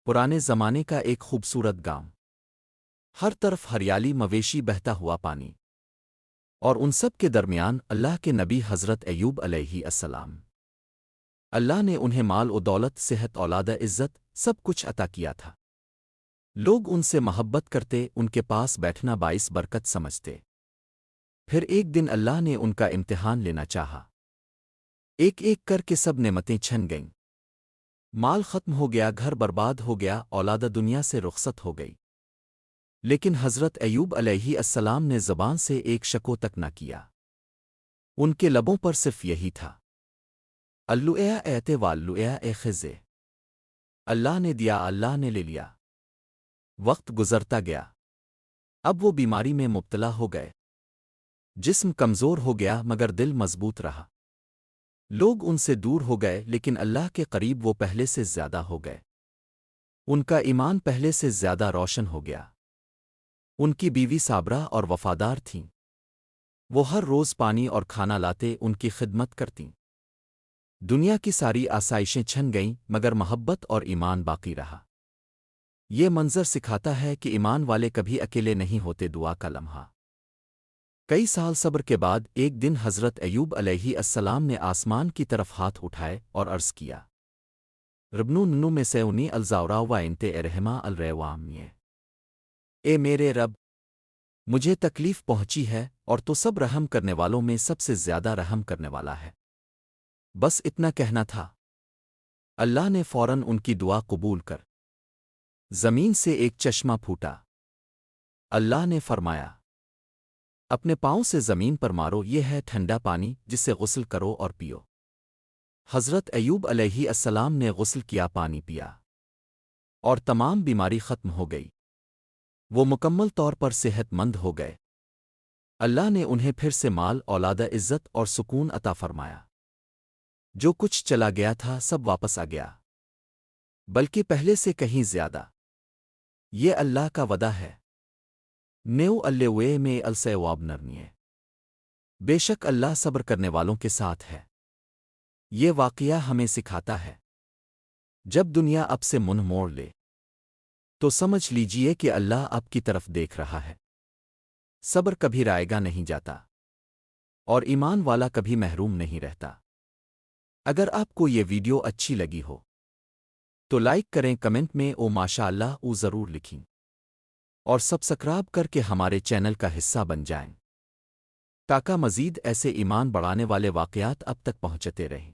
پرانے زمانے کا ایک خوبصورت گاؤں، ہر طرف ہریالی، مویشی، بہتا ہوا پانی، اور ان سب کے درمیان اللہ کے نبی حضرت ایوب علیہ السلام۔ اللہ نے انہیں مال و دولت، صحت، اولاد، عزت، سب کچھ عطا کیا تھا۔ لوگ ان سے محبت کرتے، ان کے پاس بیٹھنا باعث برکت سمجھتے۔ پھر ایک دن اللہ نے ان کا امتحان لینا چاہا۔ ایک ایک کر کے سب نعمتیں چھن گئیں۔ مال ختم ہو گیا، گھر برباد ہو گیا، اولاد دنیا سے رخصت ہو گئی، لیکن حضرت ایوب علیہ السلام نے زبان سے ایک شکو تک نہ کیا۔ ان کے لبوں پر صرف یہی تھا، اللّٰہ ایتے واللّٰہ اے خزے۔ اللہ نے دیا، اللہ نے لے لیا۔ وقت گزرتا گیا، اب وہ بیماری میں مبتلا ہو گئے۔ جسم کمزور ہو گیا مگر دل مضبوط رہا۔ لوگ ان سے دور ہو گئے لیکن اللہ کے قریب وہ پہلے سے زیادہ ہو گئے۔ ان کا ایمان پہلے سے زیادہ روشن ہو گیا۔ ان کی بیوی صابرہ اور وفادار تھیں۔ وہ ہر روز پانی اور کھانا لاتے، ان کی خدمت کرتیں۔ دنیا کی ساری آسائشیں چھن گئیں مگر محبت اور ایمان باقی رہا۔ یہ منظر سکھاتا ہے کہ ایمان والے کبھی اکیلے نہیں ہوتے۔ دعا کا لمحہ۔ کئی سال صبر کے بعد ایک دن حضرت ایوب علیہ السلام نے آسمان کی طرف ہاتھ اٹھائے اور عرض کیا، ربنو ننو میں سیونی الزاورا و انتے ارحما الروامے۔ اے میرے رب، مجھے تکلیف پہنچی ہے اور تو سب رحم کرنے والوں میں سب سے زیادہ رحم کرنے والا ہے۔ بس اتنا کہنا تھا۔ اللہ نے فوراً ان کی دعا قبول کر زمین سے ایک چشمہ پھوٹا۔ اللہ نے فرمایا، اپنے پاؤں سے زمین پر مارو، یہ ہے ٹھنڈا پانی، جس سے غسل کرو اور پیو۔ حضرت ایوب علیہ السلام نے غسل کیا، پانی پیا، اور تمام بیماری ختم ہو گئی۔ وہ مکمل طور پر صحت مند ہو گئے۔ اللہ نے انہیں پھر سے مال، اولاد، عزت اور سکون عطا فرمایا۔ جو کچھ چلا گیا تھا سب واپس آ گیا، بلکہ پہلے سے کہیں زیادہ۔ یہ اللہ کا وعدہ ہے۔ نیو اللّٰہ میں السیواب نرمیے۔ بے شک اللہ صبر کرنے والوں کے ساتھ ہے۔ یہ واقعہ ہمیں سکھاتا ہے، جب دنیا اب سے منہ موڑ لے تو سمجھ لیجئے کہ اللہ آپ کی طرف دیکھ رہا ہے۔ صبر کبھی رائے گا نہیں جاتا، اور ایمان والا کبھی محروم نہیں رہتا۔ اگر آپ کو یہ ویڈیو اچھی لگی ہو تو لائک کریں، کمنٹ میں او ماشاء اللہ او ضرور لکھیں، اور سبسکرائب کر کے ہمارے چینل کا حصہ بن جائیں تاکہ مزید ایسے ایمان بڑھانے والے واقعات اب تک پہنچتے رہیں۔